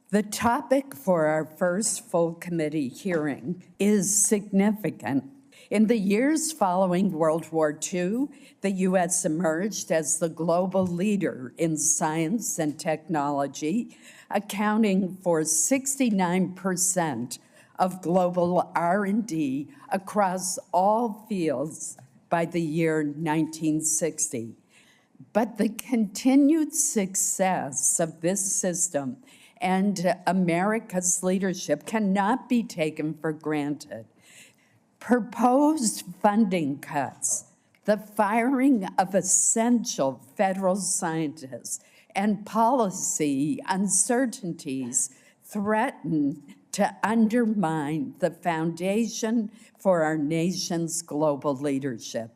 The topic for our first full committee hearing is significant. In the years following World War II, the U.S. emerged as the global leader in science and technology, accounting for 69% of global R&D across all fields by the year 1960. But the continued success of this system and America's leadership cannot be taken for granted. Proposed funding cuts, the firing of essential federal scientists, and policy uncertainties threaten to undermine the foundation for our nation's global leadership.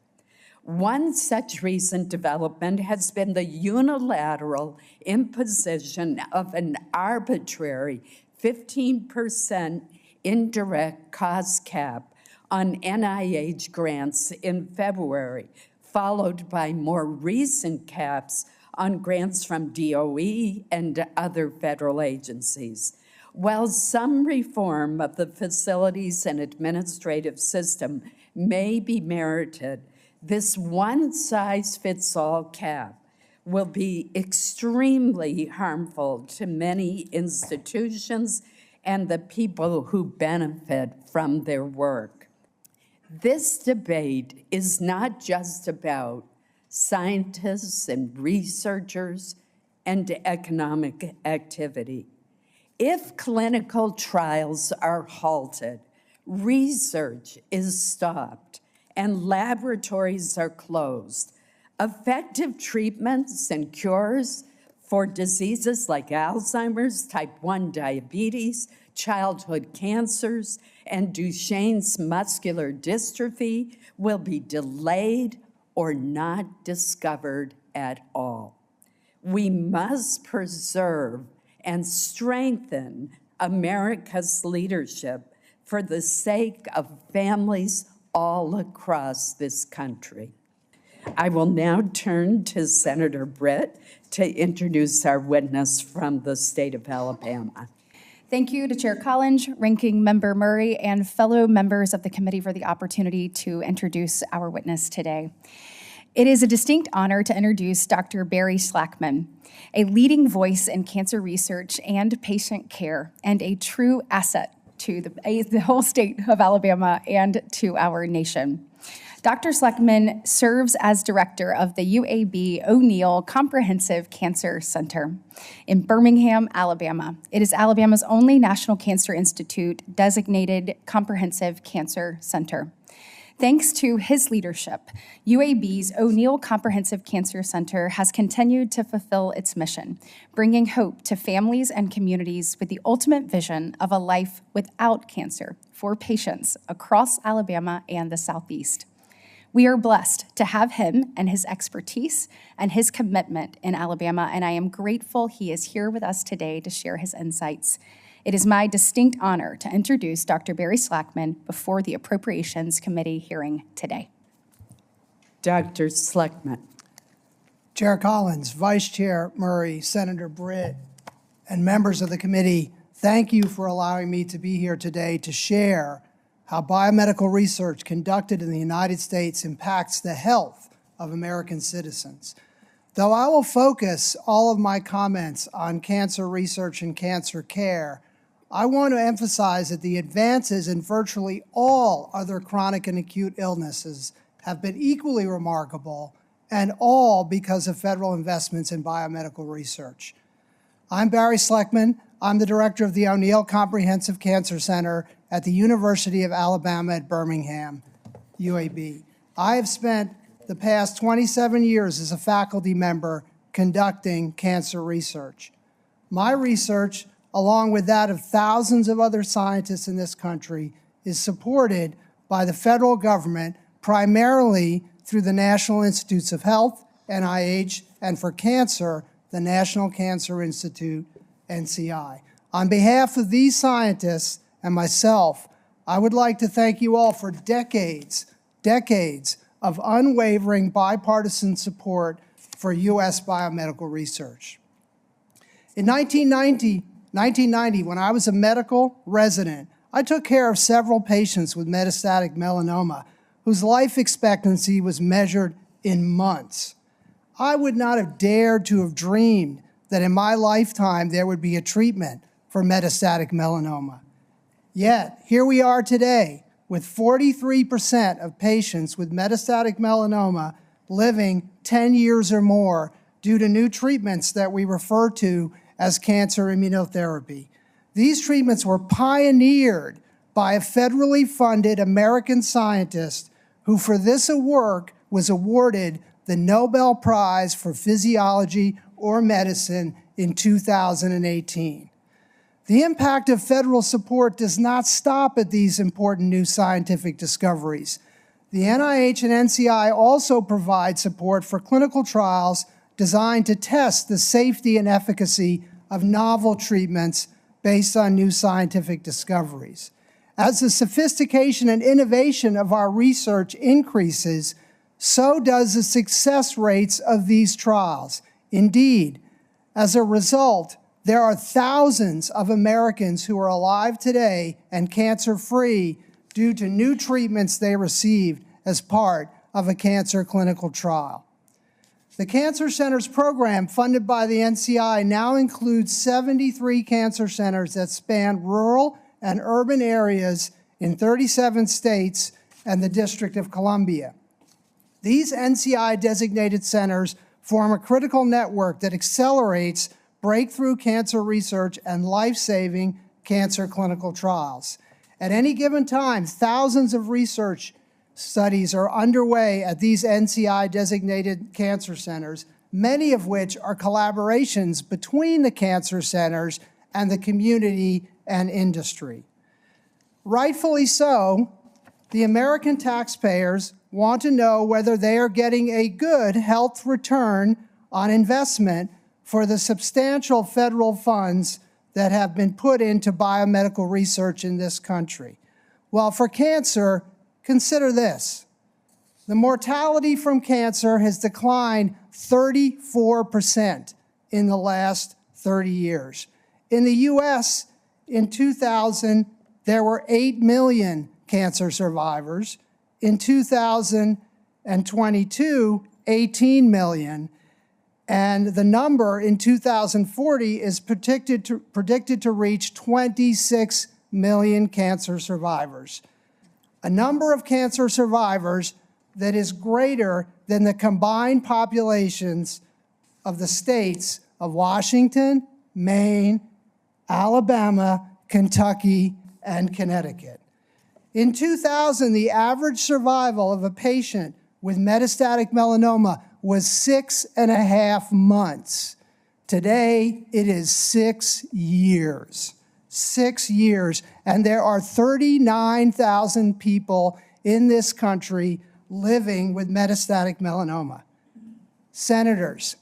One such recent development has been the unilateral imposition of an arbitrary 15% indirect cost cap on NIH grants in February, followed by more recent caps on grants from DOE and other federal agencies. While some reform of the facilities and administrative system may be merited, this one-size-fits-all cap will be extremely harmful to many institutions and the people who benefit from their work. This debate is not just about scientists and researchers and economic activity. If clinical trials are halted, research is stopped, and laboratories are closed, effective treatments and cures for diseases like Alzheimer's, type 1 diabetes, childhood cancers, and Duchenne's muscular dystrophy will be delayed or not discovered at all. We must preserve and strengthen America's leadership for the sake of families all across this country. I will now turn to Senator Britt to introduce our witness from the state of Alabama. Thank you to Chair Collins, Ranking Member Murray, and fellow members of the committee for the opportunity to introduce our witness today. It is a distinct honor to introduce Dr. Barry Sleckman, a leading voice in cancer research and patient care, and a true asset to the whole state of Alabama and to our nation. Dr. Sleckman serves as director of the UAB O'Neill Comprehensive Cancer Center in Birmingham, Alabama. It is Alabama's only National Cancer Institute designated comprehensive cancer center. Thanks to his leadership, UAB's O'Neill Comprehensive Cancer Center has continued to fulfill its mission, bringing hope to families and communities with the ultimate vision of a life without cancer for patients across Alabama and the Southeast. We are blessed to have him and his expertise and his commitment in Alabama, and I am grateful he is here with us today to share his insights. It is my distinct honor to introduce Dr. Barry Sleckman before the Appropriations Committee hearing today. Dr. Sleckman. Chair Collins, Vice Chair Murray, Senator Britt, and members of the committee, thank you for allowing me to be here today to share how biomedical research conducted in the United States impacts the health of American citizens. Though I will focus all of my comments on cancer research and cancer care, I want to emphasize that the advances in virtually all other chronic and acute illnesses have been equally remarkable, and all because of federal investments in biomedical research. I'm Barry Sleckman. I'm the director of the O'Neill Comprehensive Cancer Center at the University of Alabama at Birmingham, UAB. I have spent the past 27 years as a faculty member conducting cancer research. My research, along with that of thousands of other scientists in this country, is supported by the federal government primarily through the National Institutes of Health, NIH, and for cancer, the National Cancer Institute, NCI. On behalf of these scientists and myself, I would like to thank you all for decades of unwavering bipartisan support for U.S. biomedical research. In 1990, 1990, when I was a medical resident, I took care of several patients with metastatic melanoma whose life expectancy was measured in months. I would not have dared to have dreamed that in my lifetime there would be a treatment for metastatic melanoma. Yet, here we are today with 43% of patients with metastatic melanoma living 10 years or more due to new treatments that we refer to as cancer immunotherapy. These treatments were pioneered by a federally funded American scientist who for this work was awarded the Nobel Prize for Physiology or Medicine in 2018. The impact of federal support does not stop at these important new scientific discoveries. The NIH and NCI also provide support for clinical trials designed to test the safety and efficacy of novel treatments based on new scientific discoveries. As the sophistication and innovation of our research increases, so does the success rates of these trials. Indeed, as a result, there are thousands of Americans who are alive today and cancer-free due to new treatments they received as part of a cancer clinical trial. The Cancer Centers program funded by the NCI now includes 73 cancer centers that span rural and urban areas in 37 states and the District of Columbia. These NCI-designated centers form a critical network that accelerates breakthrough cancer research and life-saving cancer clinical trials. At any given time, thousands of research studies are underway at these NCI-designated cancer centers, many of which are collaborations between the cancer centers and the community and industry. Rightfully so, the American taxpayers want to know whether they are getting a good health return on investment for the substantial federal funds that have been put into biomedical research in this country. Well, for cancer, consider this. The mortality from cancer has declined 34% in the last 30 years. In the US, in 2000, there were 8 million cancer survivors. In 2022, 18 million. And the number in 2040 is predicted to reach 26 million cancer survivors. A number of cancer survivors that is greater than the combined populations of the states of Washington, Maine, Alabama, Kentucky, and Connecticut. In 2000, the average survival of a patient with metastatic melanoma was 6.5 months. Today, it is 6 years. 6 years, and there are 39,000 people in this country living with metastatic melanoma. Senators,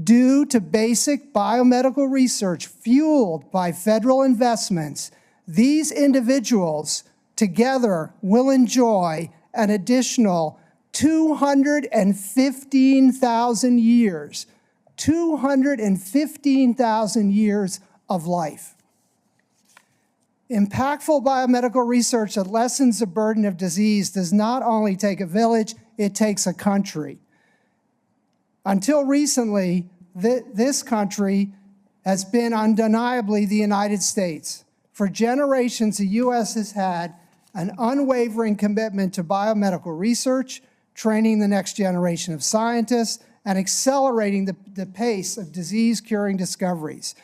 due to basic biomedical research fueled by federal investments, these individuals together will enjoy an additional 215,000 years, 215,000 years of life. Impactful biomedical research that lessens the burden of disease does not only take a village, it takes a country. Until recently, this country has been undeniably the United States. For generations, the U.S. has had an unwavering commitment to biomedical research, training the next generation of scientists, and accelerating the pace of disease-curing discoveries.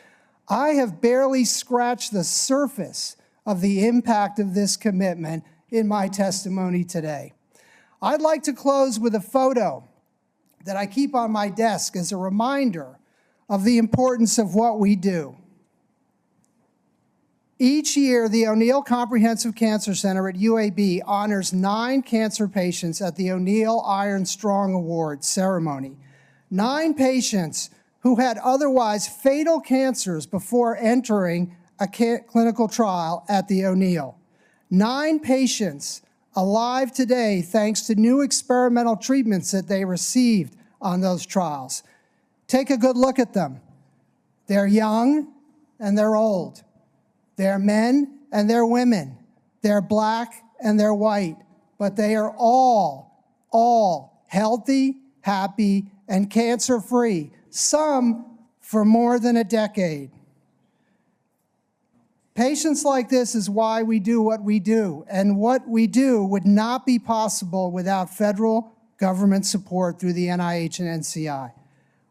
I have barely scratched the surface of the impact of this commitment in my testimony today. I'd like to close with a photo that I keep on my desk as a reminder of the importance of what we do. Each year, the O'Neill Comprehensive Cancer Center at UAB honors 9 cancer patients at the O'Neill Iron Strong Award ceremony. 9 patients who had otherwise fatal cancers before entering a clinical trial at the O'Neill. 9 patients alive today thanks to new experimental treatments that they received on those trials. Take a good look at them. They're young and they're old. They're men and they're women. They're black and they're white. But they are all healthy, happy, and cancer-free, some for more than a decade. Patients like this is why we do what we do, and what we do would not be possible without federal government support through the NIH and NCI.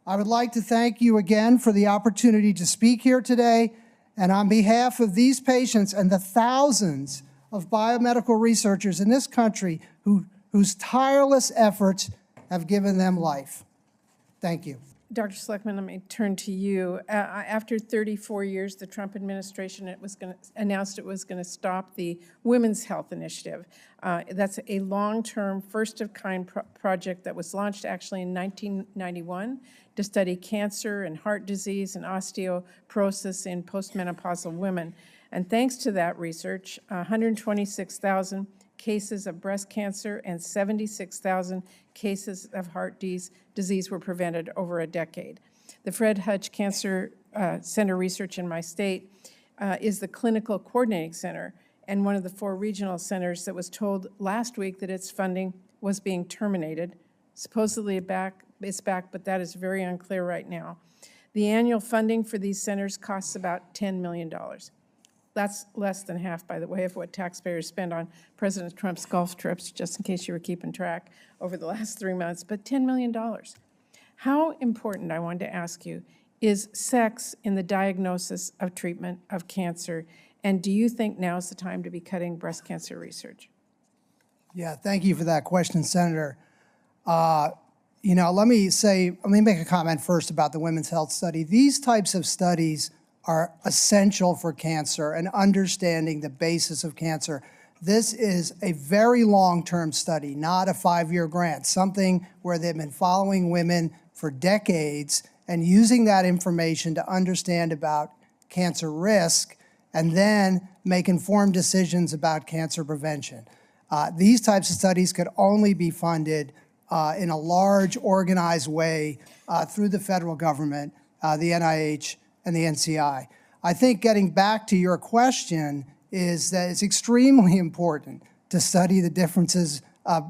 I would like to thank you again for the opportunity to speak here today, and on behalf of these patients and the thousands of biomedical researchers in this country whose tireless efforts have given them life. Thank you. Dr. Sleckman, let me turn to you. After 34 years, the Trump administration announced it was going to stop the Women's Health Initiative. That's a long-term, first-of-kind project that was launched actually in 1991 to study cancer and heart disease and osteoporosis in postmenopausal women. And thanks to that research, 126,000 cases of breast cancer and 76,000 cases of heart disease were prevented over a decade. The Fred Hutch Cancer Center research in my state is the clinical coordinating center and one of the 4 regional centers that was told last week that its funding was being terminated. Supposedly it's back, but that is very unclear right now. The annual funding for these centers costs about $10 million. That's less than half, by the way, of what taxpayers spend on President Trump's golf trips, just in case you were keeping track over the last 3 months, but $10 million. How important, I wanted to ask you, is sex in the diagnosis of treatment of cancer? And do you think now's the time to be cutting breast cancer research? Yeah, thank you for that question, Senator. Let me make a comment first about the women's health study. These types of studies are essential for cancer and understanding the basis of cancer. This is a very long-term study, not a 5-year grant, something where they've been following women for decades and using that information to understand about cancer risk and then make informed decisions about cancer prevention. These types of studies could only be funded in a large, organized way through the federal government, the NIH, and the NCI. I think getting back to your question is that it's extremely important to study the differences,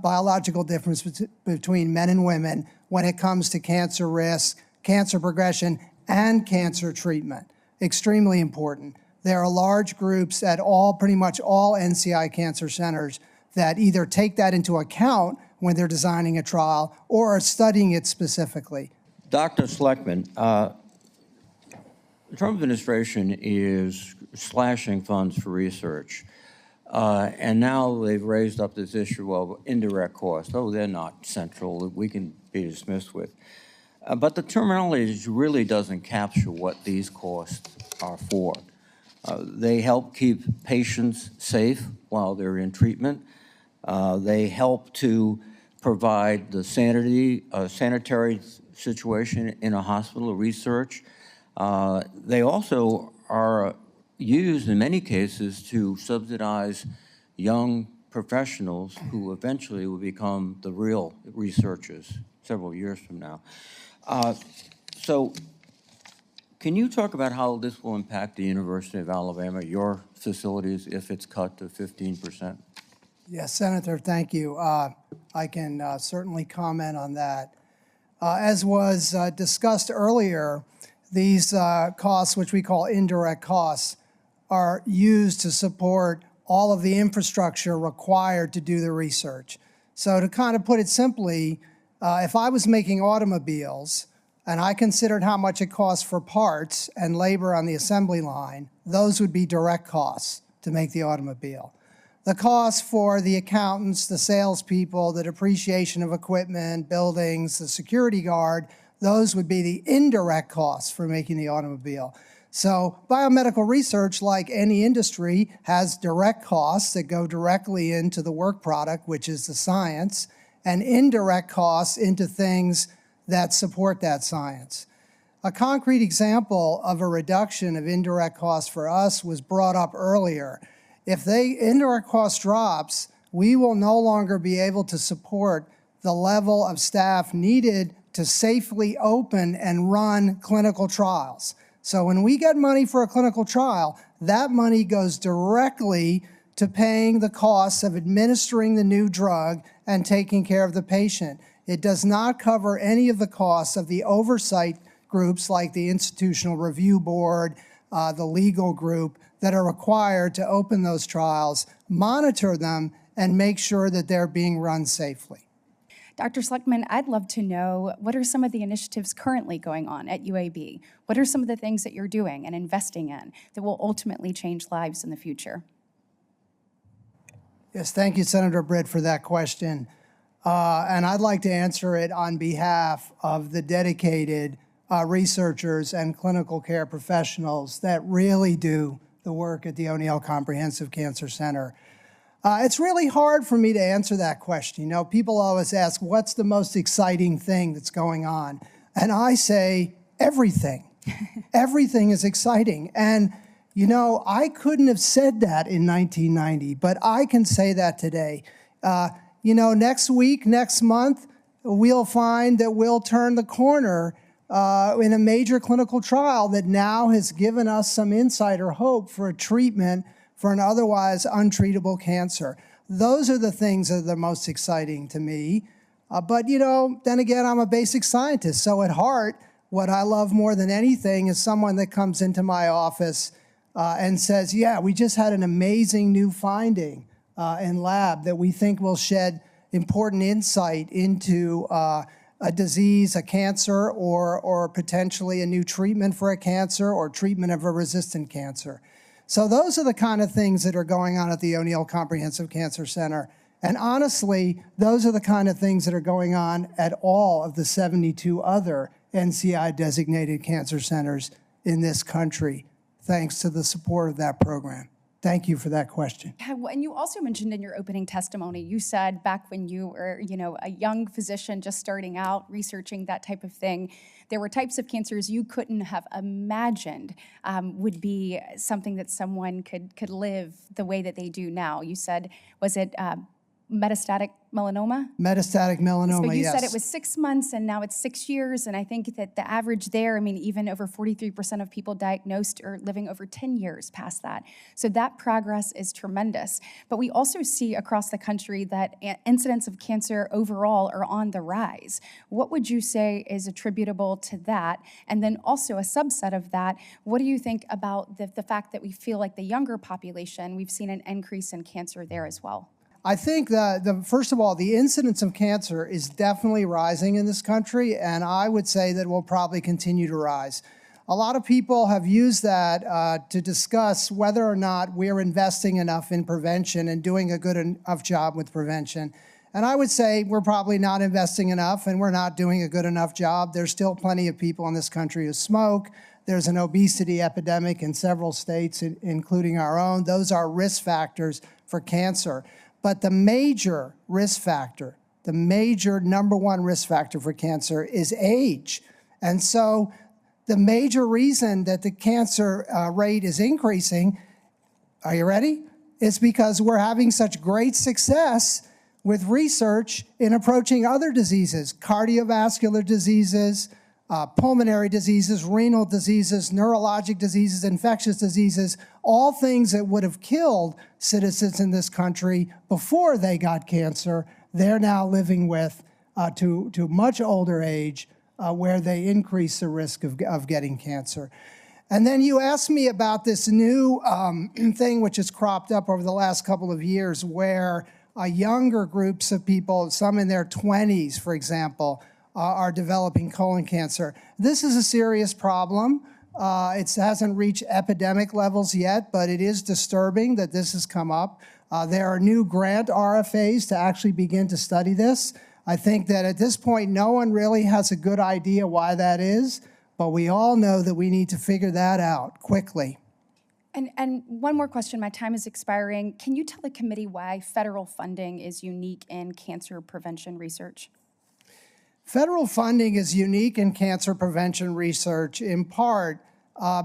biological difference between men and women when it comes to cancer risk, cancer progression, and cancer treatment. Extremely important. There are large groups at pretty much all NCI cancer centers that either take that into account when they're designing a trial or are studying it specifically. Dr. Sleckman, the Trump administration is slashing funds for research, and now they've raised up this issue of indirect costs. Oh, they're not central, we can be dismissed with. But the terminology really doesn't capture what these costs are for. They help keep patients safe while they're in treatment. They help to provide the sanitary situation in a hospital, research. They also are used in many cases to subsidize young professionals who eventually will become the real researchers several years from now. So can you talk about how this will impact the University of Alabama, your facilities, if it's cut to 15%? Yes, Senator, thank you. I can certainly comment on that. As was discussed earlier, these costs, which we call indirect costs, are used to support all of the infrastructure required to do the research. So to kind of put it simply, if I was making automobiles and I considered how much it costs for parts and labor on the assembly line, those would be direct costs to make the automobile. The costs for the accountants, the salespeople, the depreciation of equipment, buildings, the security guard, those would be the indirect costs for making the automobile. So biomedical research, like any industry, has direct costs that go directly into the work product, which is the science, and indirect costs into things that support that science. A concrete example of a reduction of indirect costs for us was brought up earlier. If indirect cost drops, we will no longer be able to support the level of staff needed to safely open and run clinical trials. So when we get money for a clinical trial, that money goes directly to paying the costs of administering the new drug and taking care of the patient. It does not cover any of the costs of the oversight groups like the Institutional Review Board, the legal group that are required to open those trials, monitor them, and make sure that they're being run safely. Dr. Sleckman, I'd love to know, what are some of the initiatives currently going on at UAB? What are some of the things that you're doing and investing in that will ultimately change lives in the future? Yes, thank you, Senator Britt, for that question. And I'd like to answer it on behalf of the dedicated researchers and clinical care professionals that really do the work at the O'Neill Comprehensive Cancer Center. It's really hard for me to answer that question. You know, people always ask, what's the most exciting thing that's going on? And I say, everything. Everything is exciting. And, you know, I couldn't have said that in 1990, but I can say that today. You know, next week, next month, we'll find that we'll turn the corner in a major clinical trial that now has given us some insight or hope for a treatment for an otherwise untreatable cancer. Those are the things that are the most exciting to me. But, you know, then again, I'm a basic scientist. So at heart, what I love more than anything is someone that comes into my office and says, yeah, we just had an amazing new finding in lab that we think will shed important insight into a disease, a cancer, or potentially a new treatment for a cancer or treatment of a resistant cancer. So those are the kind of things that are going on at the O'Neill Comprehensive Cancer Center. And honestly, those are the kind of things that are going on at all of the 72 other NCI-designated cancer centers in this country, thanks to the support of that program. Thank you for that question. Yeah, and you also mentioned in your opening testimony, you said back when you were, you know, a young physician just starting out researching that type of thing, there were types of cancers you couldn't have imagined would be something that someone could live the way that they do now. You said, was it metastatic melanoma? Metastatic melanoma, So you yes. said it was 6 months and now it's 6 years. And I think that the average there, I mean, even over 43% of people diagnosed are living over 10 years past that. So that progress is tremendous. But we also see across the country that incidents of cancer overall are on the rise. What would you say is attributable to that? And then also a subset of that, what do you think about the fact that we feel like the younger population, we've seen an increase in cancer there as well? I think that, first of all, the incidence of cancer is definitely rising in this country, and I would say that it will probably continue to rise. A lot of people have used that to discuss whether or not we're investing enough in prevention and doing a good enough job with prevention. And I would say we're probably not investing enough and we're not doing a good enough job. There's still plenty of people in this country who smoke. There's an obesity epidemic in several states, including our own. Those are risk factors for cancer. But the major risk factor, the major number one risk factor for cancer is age. And so the major reason that the cancer rate is increasing, are you ready? Is because we're having such great success with research in approaching other diseases, cardiovascular diseases, pulmonary diseases, renal diseases, neurologic diseases, infectious diseases, all things that would have killed citizens in this country before they got cancer, they're now living with to much older age where they increase the risk of getting cancer. And then you asked me about this new thing which has cropped up over the last couple of years where younger groups of people, some in their 20s, for example, are developing colon cancer. This is a serious problem. It hasn't reached epidemic levels yet, but it is disturbing that this has come up. There are new grant RFAs to actually begin to study this. I think that at this point, no one really has a good idea why that is, but we all know that we need to figure that out quickly. And one more question, my time is expiring. Can you tell the committee why federal funding is unique in cancer prevention research? Federal funding is unique in cancer prevention research in part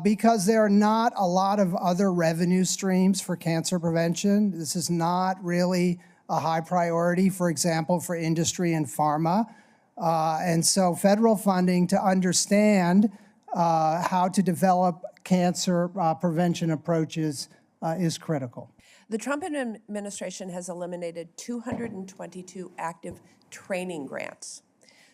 because there are not a lot of other revenue streams for cancer prevention. This is not really a high priority, for example, for industry and pharma. And so federal funding to understand how to develop cancer prevention approaches is critical. The Trump administration has eliminated 222 active training grants,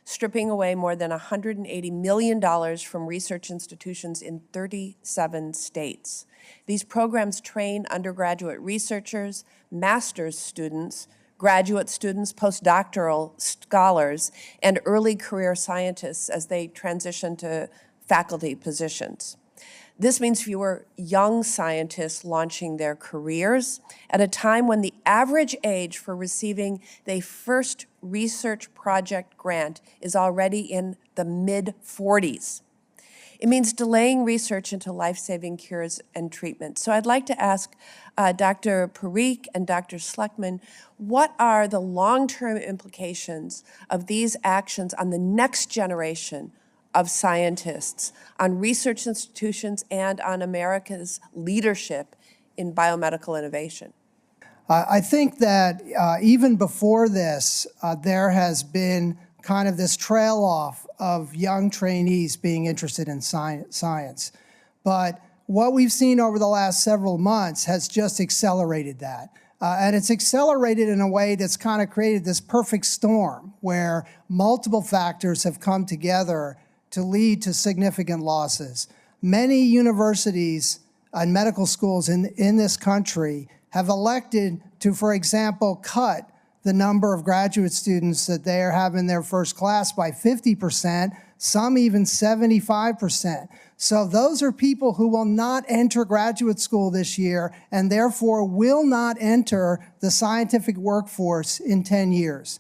stripping away more than $180 million from research institutions in 37 states. These programs train undergraduate researchers, master's students, graduate students, postdoctoral scholars, and early career scientists as they transition to faculty positions. This means fewer young scientists launching their careers at a time when the average age for receiving their first research project grant is already in the mid-40s. It means delaying research into life-saving cures and treatments. So I'd like to ask Dr. Parikh and Dr. Sleckman, what are the long-term implications of these actions on the next generation of scientists, on research institutions, and on America's leadership in biomedical innovation? I think that even before this, there has been kind of this trail off of young trainees being interested in science. But what we've seen over the last several months has just accelerated that. And it's accelerated in a way that's kind of created this perfect storm where multiple factors have come together to lead to significant losses. Many universities and medical schools in this country have elected to, for example, cut the number of graduate students that they are having their first class by 50%, some even 75%. So those are people who will not enter graduate school this year and therefore will not enter the scientific workforce in 10 years.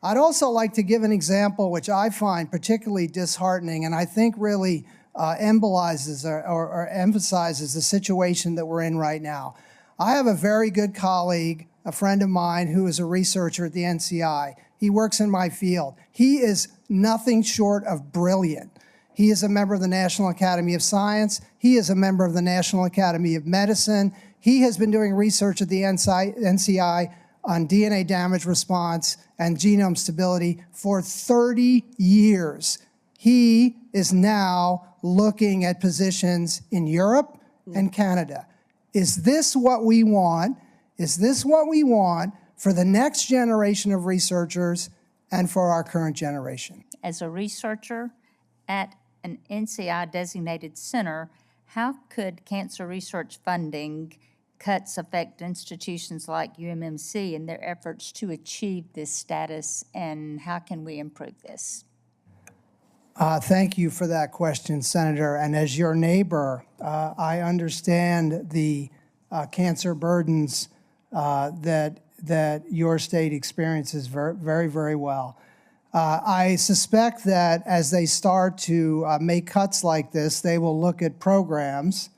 I'd also like to give an example which I find particularly disheartening and I think really embolizes or emphasizes the situation that we're in right now. I have a very good colleague, a friend of mine who is a researcher at the NCI. He works in my field. He is nothing short of brilliant. He is a member of the National Academy of Science. He is a member of the National Academy of Medicine. He has been doing research at the NCI on DNA damage response and genome stability for 30 years. He is now looking at positions in Europe and Canada. Is this what we want? Is this what we want for the next generation of researchers and for our current generation? As a researcher at an NCI-designated center, how could cancer research funding cuts affect institutions like UMMC in their efforts to achieve this status, and how can we improve this? Thank you for that question, Senator. And as your neighbor, I understand the cancer burdens that your state experiences very, very well. I suspect that as they start to make cuts like this, they will look at programs,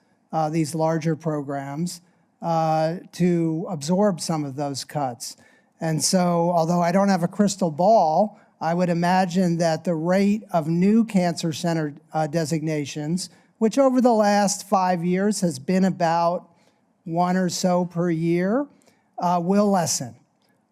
these larger programs, to absorb some of those cuts. And so, although I don't have a crystal ball, I would imagine that the rate of new cancer center designations, which over the last 5 years has been about 1 or so per year, will lessen.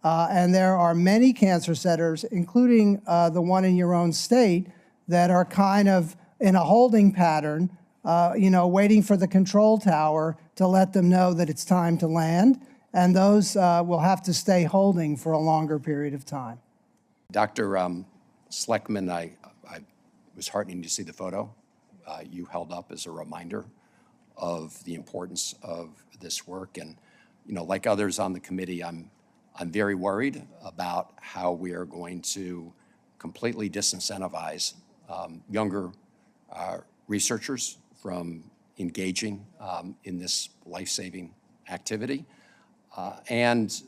And there are many cancer centers, including the one in your own state, that are kind of in a holding pattern, waiting for the control tower to let them know that it's time to land. And those will have to stay holding for a longer period of time. Dr. Sleckman, I was heartening to see the photo you held up as a reminder of the importance of this work. And, like others on the committee, I'm very worried about how we are going to completely disincentivize younger researchers from engaging in this life-saving activity, and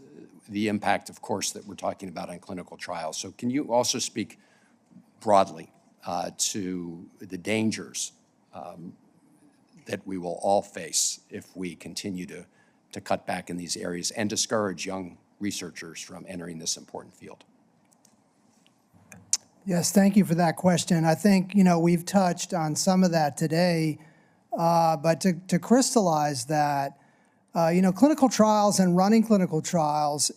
the impact, of course, that we're talking about on clinical trials. So can you also speak broadly to the dangers that we will all face if we continue to cut back in these areas and discourage young researchers from entering this important field? Yes, thank you for that question. I think, we've touched on some of that today, but to crystallize that, clinical trials and running clinical trials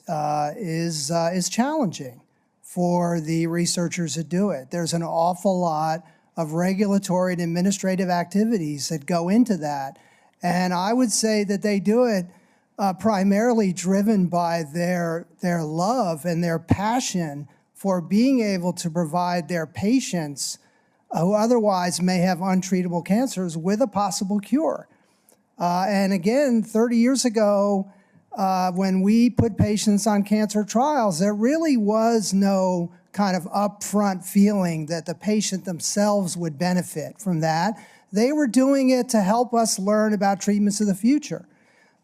is challenging for the researchers that do it. There's an awful lot of regulatory and administrative activities that go into that. And I would say that they do it primarily driven by their love and their passion for being able to provide their patients who otherwise may have untreatable cancers with a possible cure. And again, 30 years ago, when we put patients on cancer trials, there really was no kind of upfront feeling that the patient themselves would benefit from that. They were doing it to help us learn about treatments of the future.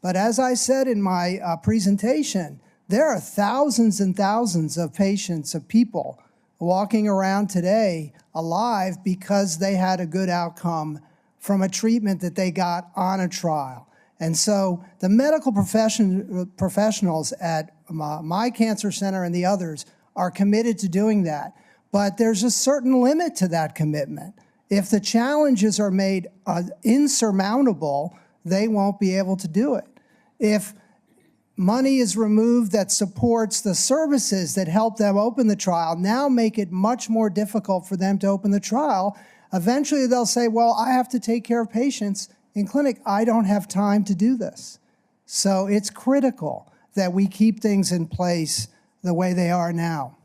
But as I said in my presentation, there are thousands and thousands of patients, of people walking around today alive because they had a good outcome from a treatment that they got on a trial. And so the medical professionals at my cancer center and the others are committed to doing that. But there's a certain limit to that commitment. If the challenges are made insurmountable, they won't be able to do it. If money is removed that supports the services that help them open the trial, now make it much more difficult for them to open the trial, eventually they'll say, well, I have to take care of patients in clinic. I don't have time to do this. So it's critical that we keep things in place the way they are now.